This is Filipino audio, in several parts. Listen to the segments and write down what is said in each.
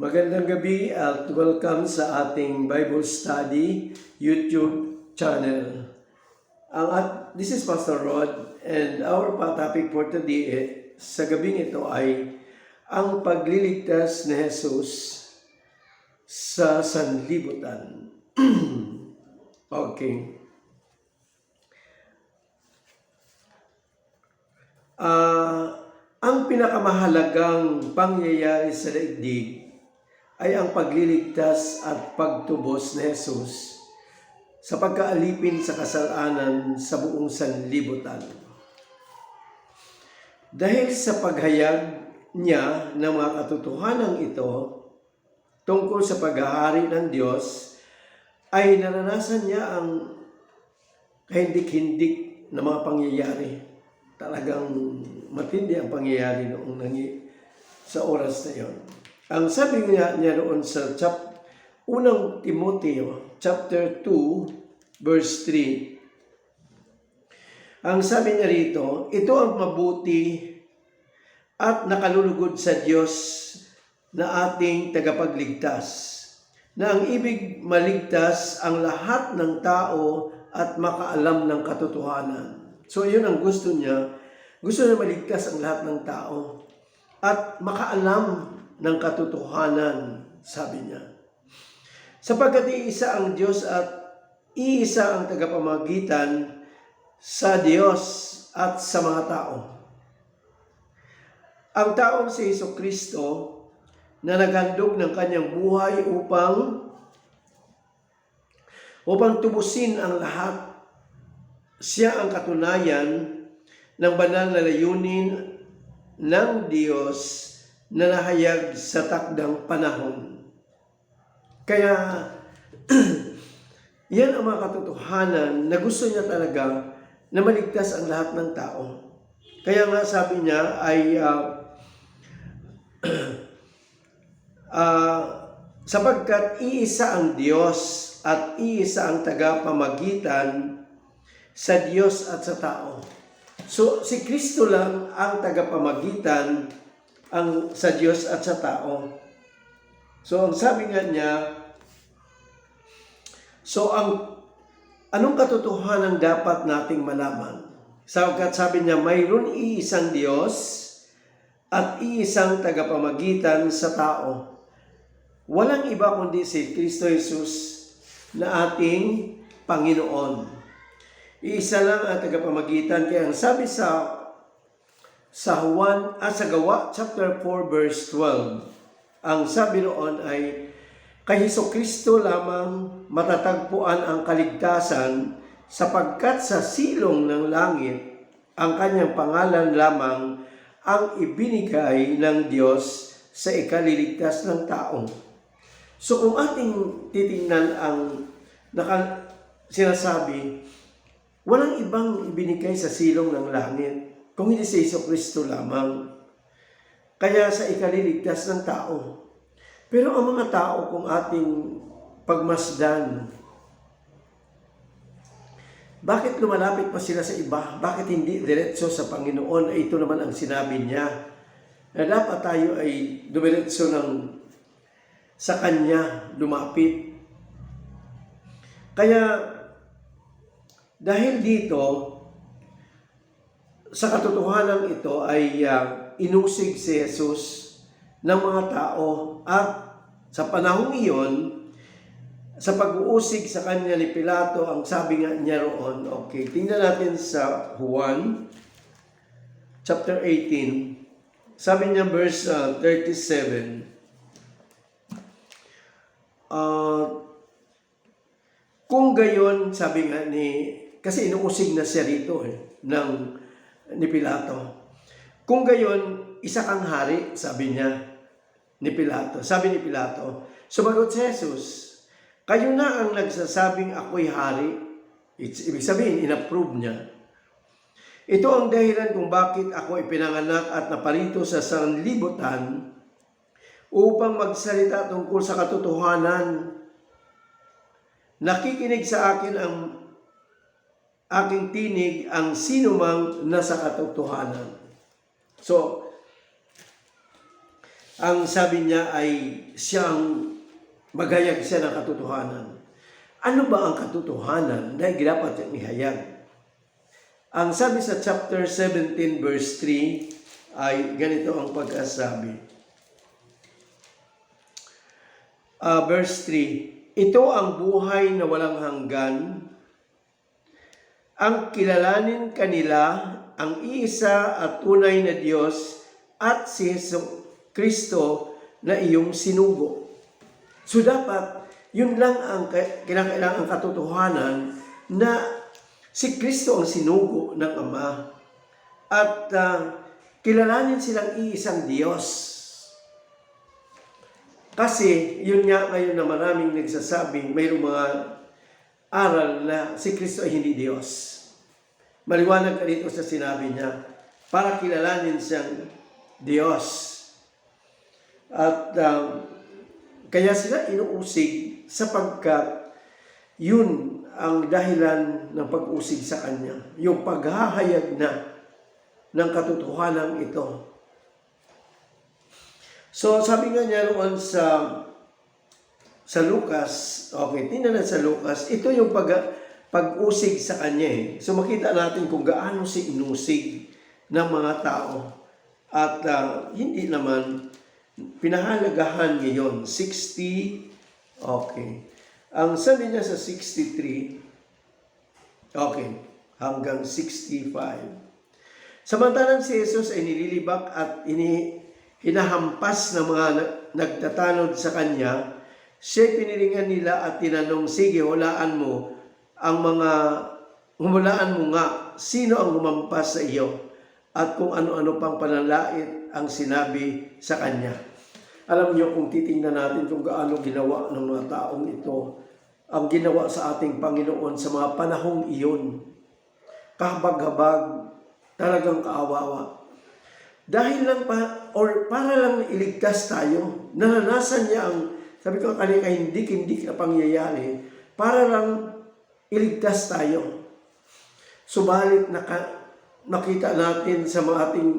Magandang gabi at welcome sa ating Bible Study YouTube channel. This is Pastor Rod and our topic for today sa gabing ito ay ang pagliligtas ni Jesus sa sanlibutan. Okay. Ang pinakamahalagang pangyayari sa daigdig ay ang pagliligtas at pagtubos ni Jesus sa pagkaalipin sa kasalanan sa buong sanlibutan. Dahil sa paghayag niya ng mga katotohanan ito tungkol sa paghahari ng Diyos, ay naranasan niya ang kahindik-hindik na mga pangyayari. Talagang matindi ang pangyayari noong sa oras na yon. Ang sabi niya roon sa unang Timoteo, chapter 2, verse 3. Ang sabi niya rito, ito ang mabuti at nakalulugod sa Diyos na ating tagapagligtas, na ang ibig maligtas ang lahat ng tao at makaalam ng katotohanan. So yun ang gusto niya. Gusto niya maligtas ang lahat ng tao at makaalam ng katotohanan, sabi niya. Sapagkat iisa ang Diyos at iisa ang tagapamagitan sa Diyos at sa mga tao. Ang taong si Jesucristo na naghandog ng kanyang buhay upang tubusin ang lahat. Siya ang katunayan ng banal na layunin ng Diyos na nahayag sa takdang panahon. Kaya, yan ang mga katotohanan na gusto niya talaga na maligtas ang lahat ng tao. Kaya nga sabi niya ay sapagkat iisa ang Diyos at iisa ang tagapamagitan sa Diyos at sa tao. So, si Kristo lang ang tagapamagitan sa Diyos at sa tao. So, ang sabi nga niya, anong katotohanan dapat nating malaman? Sabi niya, mayroon iisang Diyos at iisang tagapamagitan sa tao. Walang iba kundi si Kristo Jesus na ating Panginoon. Iisa lang ang tagapamagitan. Kaya ang sabi sa Gawa, chapter 4, verse 12, ang sabi roon ay, kay Jesucristo lamang matatagpuan ang kaligtasan sapagkat sa silong ng langit, ang kanyang pangalan lamang ang ibinigay ng Diyos sa ikaliligtas ng tao. So kung ating titingnan ang sinasabi, walang ibang ibinigay sa silong ng langit kung hindi si Jesucristo lamang. Kaya sa ikaliligtas ng tao. Pero ang mga tao kung ating pagmasdan, bakit lumalapit pa sila sa iba? Bakit hindi diretso sa Panginoon? Ito naman ang sinabi niya, na dapat tayo ay dumiretso sa Kanya, lumapit. Kaya, dahil dito, sa katotohanan ito ay inusig si Jesus ng mga tao at sa panahong iyon, sa pag-uusig sa kanya ni Pilato, ang sabi nga niya roon, okay, tingnan natin sa Juan, chapter 18, sabi niya verse 37, kung gayon, sabi nga kasi inuusig na siya rito ni Pilato. Kung gayon, isa kang hari, sabi niya ni Pilato. Sabi ni Pilato, sumagot si Jesus, kayo na ang nagsasabing ako'y hari. Ibig sabihin, inapprove niya. Ito ang dahilan kung bakit ako ipinanganak at naparito sa sanlibutan upang magsalita tungkol sa katotohanan. Nakikinig sa akin ang aking tinig ang sinumang nasa katotohanan. So, Ang sabi niya ay siyang maghayag siya ng katotohanan. Ano ba ang katotohanan na dapat niyang ihayag? Ang sabi sa chapter 17 verse 3 ay ganito ang pagkasabi. Verse 3, ito ang buhay na walang hanggan, ang kilalanin kanila ang iisa at tunay na Diyos at si Kristo na iyong sinugo. So dapat, yun lang ang kinakailangang katotohanan na si Kristo ang sinugo ng Ama at kilalanin silang iisang Diyos. Kasi yun nga ngayon na maraming nagsasabing mayroong mga aral na si Kristo ay hindi Diyos. Maliwanag ka dito sa sinabi niya para kilalanin siyang Diyos. At kaya sila inuusig sapagkat yun ang dahilan ng pag-usig sa Kanya. Yung paghahayag na ng katotohanan ito. So sabi nga niya noon sa Lucas, okay, tingnan natin sa Lucas, ito yung pag-usig sa Kanya eh. So makita natin kung gaano si inusig ng mga tao. At hindi naman pinahalagahan ngayon, 60, okay. Ang sabi niya sa 63, okay, hanggang 65. Samantalang si Jesus ay nililibak at hinahampas ng mga nagtatanod sa Kanya, siya'y piniringan nila at tinanong, sige, hulaan mo nga, sino ang humampas sa iyo? At kung ano-ano pang panalait ang sinabi sa Kanya. Alam niyo, kung titingnan natin kung gaano ginawa ng mga taong ito, ang ginawa sa ating Panginoon sa mga panahong iyon, kahabag-habag, talagang kaawawa. Dahil lang para lang iligtas tayo, naranasan niya ang, sabi ko kanina, hindi na pangyayari, para lang iligtas tayo. Subalit nakita natin sa mga ating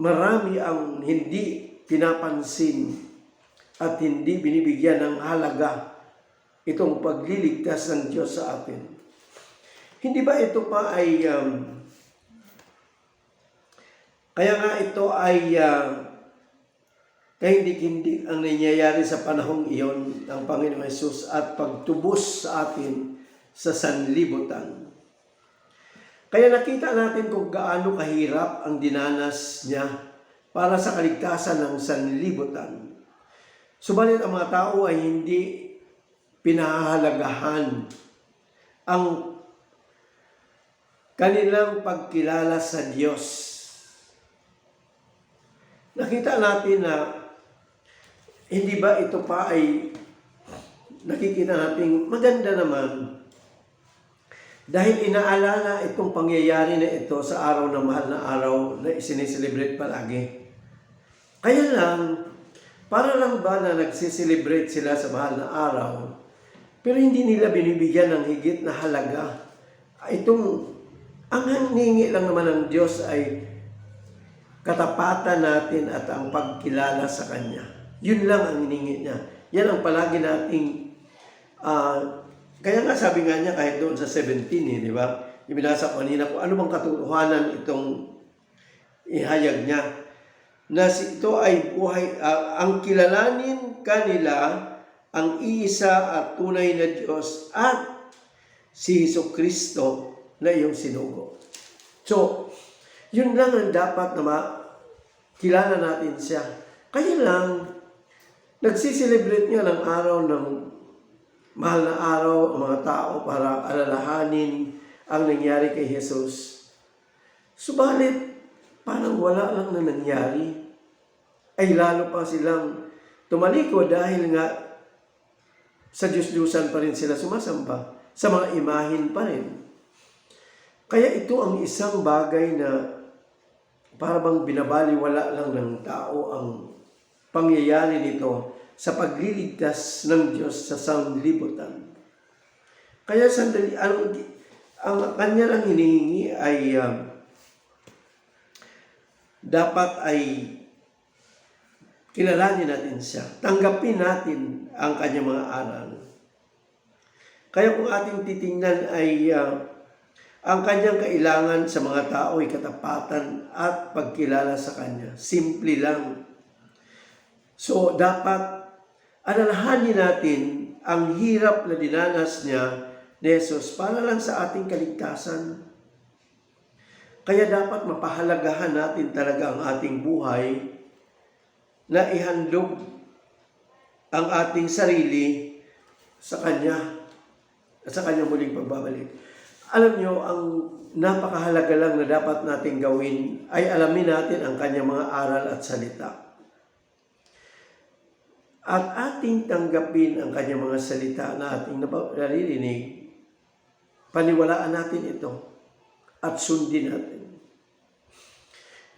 marami ang hindi pinapansin at hindi binibigyan ng halaga itong pagliligtas ng Diyos sa atin. Hindi ba ito pa ay kaya nga ito ay kahindik-hindik ang nangyayari sa panahong iyon ng Panginoon Hesus at pagtubos sa atin sa sanlibutan. Kaya nakita natin kung gaano kahirap ang dinanas niya para sa kaligtasan ng sanlibutan. Subalit ang mga tao ay hindi pinahahalagahan ang kanilang pagkilala sa Diyos. Nakita natin na hindi ba ito pa ay nakikita natin maganda naman dahil inaalala itong pangyayari na ito sa araw na mahal na araw na isineselebrate palagi. Kaya lang, para lang ba na nagsiselebrate sila sa mahal na araw, pero hindi nila binibigyan ng higit na halaga. Ang hinihingi lang naman ng Diyos ay katapatan natin at ang pagkilala sa Kanya. Yun lang ang hinihingi niya. Yan ang palagi nating kaya nga sabi nga niya kahit doon sa 17, di ba? Ibinasa ko kanina kung ano bang katotohanan itong ihayag niya. Na ito ay buhay, ang kilalanin kanila ang iisa at tunay na Diyos at si Jesucristo na iyong sinugo. So, yun lang ang dapat na kilala natin siya. Kaya lang, nagsiselebrate nga ng araw ng mahal na araw ang mga tao para alalahanin ang nangyari kay Jesus. Subalit, parang wala lang na nangyari. Ay lalo pa silang tumalikod dahil nga sa Diyos-Diyusan pa rin sila sumasamba. Sa mga imahin pa rin. Kaya ito ang isang bagay na parang binabaliwala lang ng tao ang pangyayari nito sa pagliligtas ng Diyos sa sanlibutan. Kaya sandali, ang kanya lang hinihingi ay dapat ay kilalanin natin siya. Tanggapin natin ang kanyang mga aral. Kaya kung ating titingnan ay ang kanyang kailangan sa mga tao ay katapatan at pagkilala sa kanya. Simple lang. So, dapat alalahanin natin ang hirap na dinanas niya ni Jesus para lang sa ating kaligtasan. Kaya dapat mapahalagahan natin talaga ang ating buhay na ihandog ang ating sarili sa Kanya at sa Kanyang muling pagbabalik. Alam nyo, ang napakahalaga lang na dapat natin gawin ay alamin natin ang Kanyang mga aral at salita. At ating tanggapin ang Kanyang mga salita na ating naririnig, paniwalaan natin ito at sundin natin.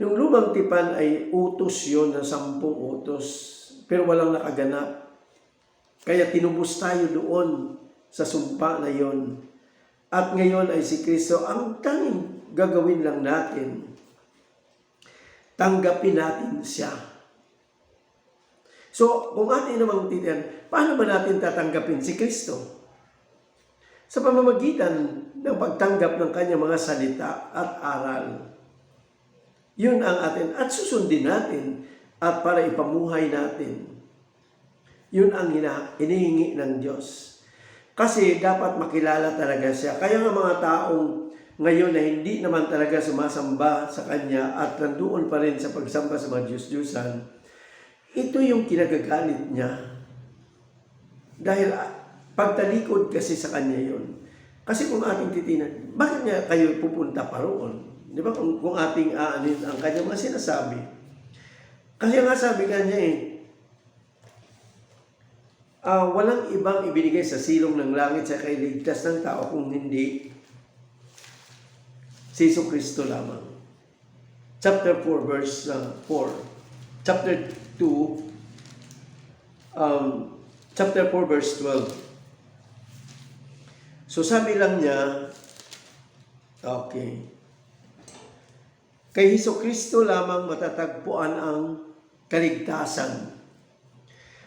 Yung lumang tipan ay utos yun ng 10 utos, pero walang nakaganap. Kaya tinubos tayo doon sa sumpa na yon. At ngayon ay si Kristo ang tanging gagawin lang natin. Tanggapin natin siya. So, kung atin namang titiyan, paano ba natin tatanggapin si Kristo? Sa pamamagitan ng pagtanggap ng kanyang mga salita at aral. Yun ang atin at susundin natin at para ipamuhay natin. Yun ang hinihingi ng Diyos. Kasi dapat makilala talaga siya. Kaya nga mga taong ngayon na hindi naman talaga sumasamba sa Kanya at nandoon pa rin sa pagsamba sa mga Diyos-Diyusan, ito yung kinagagalit niya. Dahil pagtalikod kasi sa Kanya yun. Kasi kung ating titinan, bakit niya kayo pupunta pa roon? Di ba? Kung ating aanin ang Kanyang mga sinasabi. Kasi nga sabi Kanya walang ibang ibinigay sa silong ng langit sa kailigtas ng tao kung hindi si Jesucristo lamang. Chapter 4 verse 4. Chapter 2 chapter 4 verse 12. So sabi lang niya, okay, kay Jesucristo lamang matatagpuan ang kaligtasan,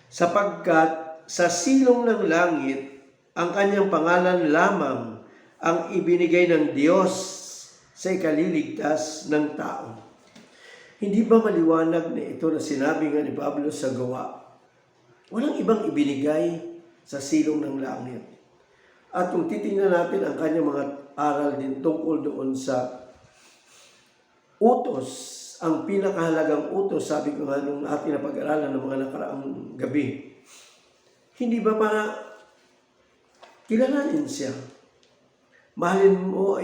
sapagkat sa silong ng langit, ang kanyang pangalan lamang ang ibinigay ng Diyos sa ikaliligtas ng tao. Hindi ba maliwanag na ito na sinabi nga ni Pablo sa gawa? Walang ibang ibinigay sa silong ng langit. At kung titingnan natin ang kanyang mga aral din tungkol doon sa utos, ang pinakahalagang utos, sabi ko nga nung ating napag-aralan ng mga nakaraang gabi, hindi ba para kilalanin siya? Mahalin mo,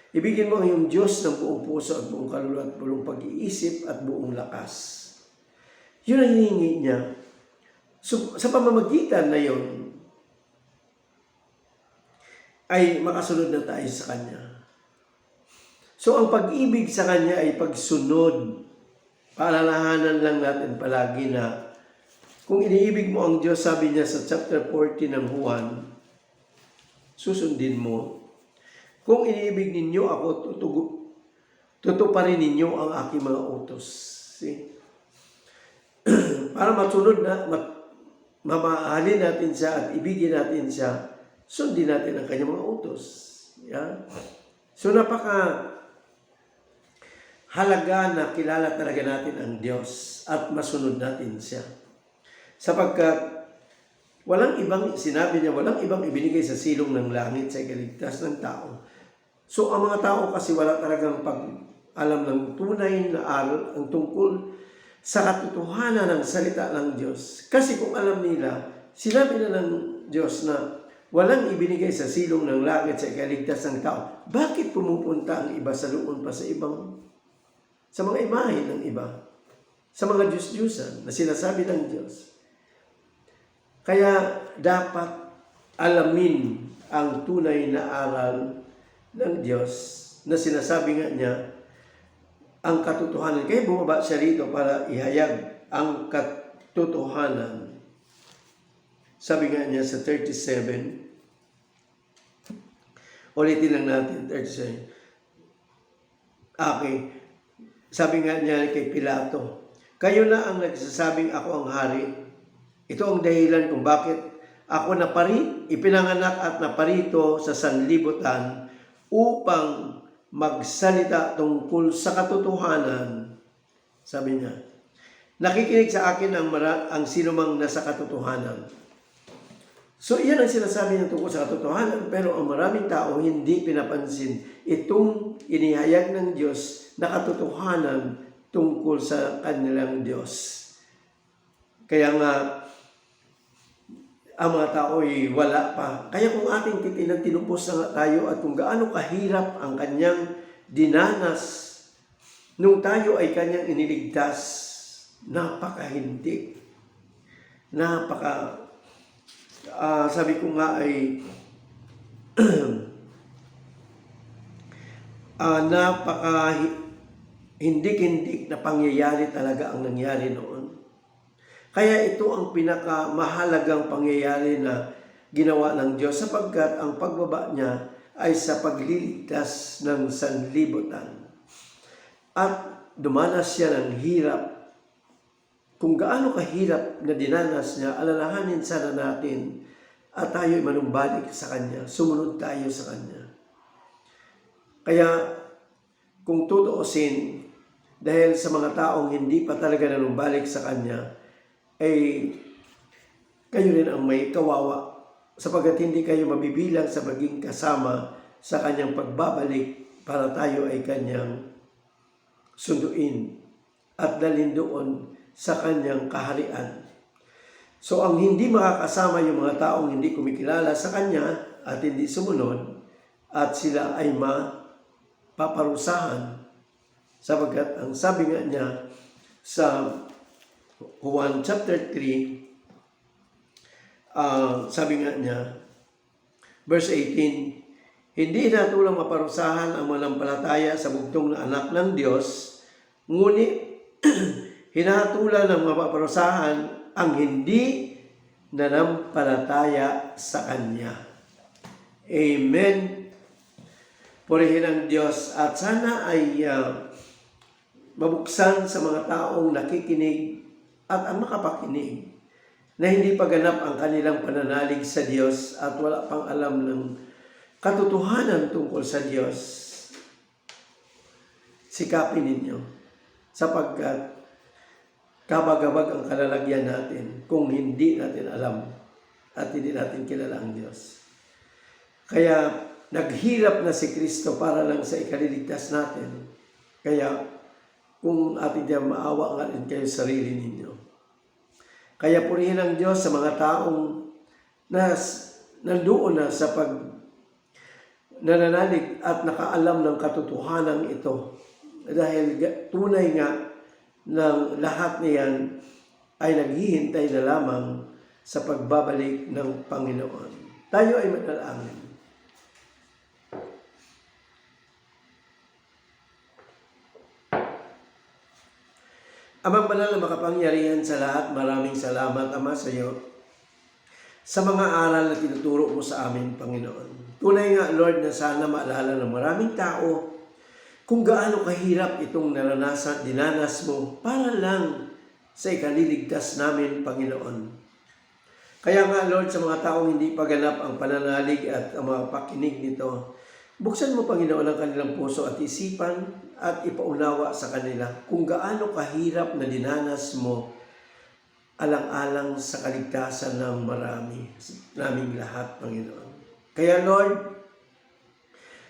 ibigin mo yung Diyos ng buong puso at buong kaluluwa at buong pag-iisip at buong lakas. Yun ang hinihingi niya. So, sa pamamagitan na yun, ay makasunod na tayo sa Kanya. So, ang pag-ibig sa Kanya ay pagsunod. Paalalahanan lang natin palagi na kung iniibig mo ang Diyos, sabi niya sa chapter 40 ng Juan, susundin mo. Kung iniibig ninyo ako, tutuparin ninyo ang aking mga utos. See? Para masunod na, mamahalin natin siya at ibigin natin siya, sundin natin ang kanyang mga utos. Yeah? So napaka halaga na kilala talaga natin ang Diyos at masunod natin siya. Sapagkat walang ibang, sinabi niya, walang ibang ibinigay sa silong ng langit sa ikaligtas ng tao. So ang mga tao kasi wala talagang pag-alam ng tunay na aral ang tungkol sa katotohanan ng salita ng Diyos. Kasi kung alam nila, sinabi na ng Diyos na walang ibinigay sa silong ng langit sa ikaligtas ng tao, bakit pumupunta ang iba sa luon pa sa mga imahe ng iba? Sa mga Diyos-Diyusan na sinasabi ng Diyos. Kaya dapat alamin ang tunay na aral ng Diyos na sinasabi nga niya ang katotohanan. Kaya bumaba siya rito para ihayag ang katotohanan. Sabi nga niya sa 37, ulitin lang natin, 37. Okay. Sabi nga niya kay Pilato, Kayo na ang nagsasabing ako ang hari. Ito ang dahilan kung bakit ako ipinanganak at naparito sa sanlibutan upang magsalita tungkol sa katotohanan. Sabi niya, nakikinig sa akin ang sinumang nasa katotohanan. So, iyan ang sinasabi niya tungkol sa katotohanan, pero ang maraming tao hindi pinapansin itong inihayag ng Diyos na katotohanan tungkol sa kanilang Diyos. Kaya nga, ang mga tao ay wala pa. Kaya kung ating titinan, tinupos na nga tayo at kung gaano kahirap ang kanyang dinanas nung tayo ay kanyang iniligtas, napakahindig. Sabi ko nga ay hindik-hindik na pangyayari talaga ang nangyari noon. Kaya ito ang pinakamahalagang pangyayari na ginawa ng Diyos sapagkat ang pagbaba niya ay sa pagliligtas ng sanlibutan. At dumanas siya ng hirap. Kung gaano kahirap na dinanas niya, alalahanin sana natin at tayo ay manumbalik sa Kanya, sumunod tayo sa Kanya. Kaya kung tutuusin, dahil sa mga taong hindi pa talaga nanumbalik sa Kanya, ay kayo rin ang may kawawa sapagkat hindi kayo mabibilang sa maging kasama sa Kanyang pagbabalik para tayo ay Kanyang sunduin at dalhin doon sa Kanyang kaharian. So ang hindi makakasama yung mga taong hindi kumikilala sa Kanya at hindi sumunod at sila ay mapaparusahan sapagkat ang sabi nga niya sa Juan chapter 3, sabi nga niya, verse 18, hindi natulang maparusahan ang manampalataya sa bugtong na anak ng Diyos, ngunit hinahatulan ng mapaparusahan ang hindi nanampalataya sa Kanya. Amen. Purihin ang Diyos at sana ay mabuksan sa mga taong nakikinig at ang makapakinig na hindi pa ganap ang kanilang pananalig sa Diyos at wala pang alam ng katotohanan tungkol sa Diyos. Sikapin ninyo sapagkat kabag-abag ang kalalagyan natin kung hindi natin alam at hindi natin kilala ang Diyos. Kaya naghirap na si Kristo para lang sa ikaliligtas natin. Kaya kung ating diyan maawa nga rin kayo sarili ninyo. Kaya purihin ang Diyos sa mga taong nandoon na sa nananalig at nakaalam ng katotohanan ito. Dahil tunay nga ng lahat niyan ay naghihintay na lamang sa pagbabalik ng Panginoon. Tayo ay manalangin. Amang banal na makapangyarihan sa lahat, maraming salamat, Ama, sa iyo sa mga aral na tinuturo mo sa amin, Panginoon. Tunay nga, Lord, na sana maalala ng maraming tao kung gaano kahirap itong dinanas mo para lang sa ikaliligtas namin, Panginoon. Kaya nga, Lord, sa mga taong hindi pa ganap ang pananalig at ang mga pakinig nito, buksan mo, Panginoon, ang kanilang puso at isipan at ipaunawa sa kanila kung gaano kahirap na dinanas mo alang-alang sa kaligtasan ng naming lahat, Panginoon. Kaya, Lord,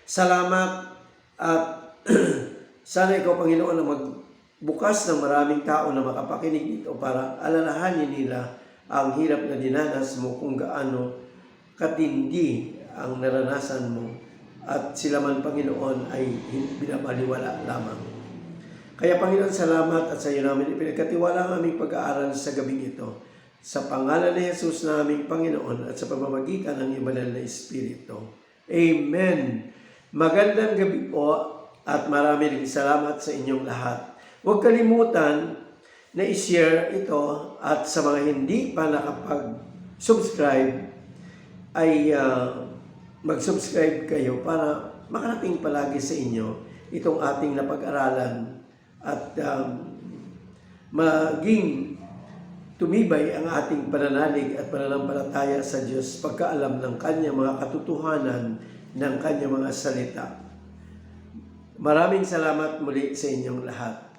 salamat at sana ikaw, Panginoon, na magbukas ng maraming tao na makapakinig nito para alalahanin nila ang hirap na dinanas mo kung gaano katindi ang naranasan mo at sila man, Panginoon, ay binabaliwala lamang. Kaya, Panginoon, salamat at sa iyo namin ipinagkatiwala ang aming pag-aaral sa gabing ito. Sa pangalan ni Jesus na aming Panginoon at sa pamamagitan ng iyong banal na Espiritu. Amen. Magandang gabi po at maraming salamat sa inyong lahat. Huwag kalimutan na i-share ito at sa mga hindi pa nakapag-subscribe ay mag-subscribe kayo para makarating palagi sa inyo itong ating napag-aralan at maging tumibay ang ating pananalig at pananampalataya sa Diyos pagkaalam ng Kanyang mga katotohanan ng Kanyang mga salita. Maraming salamat muli sa inyong lahat.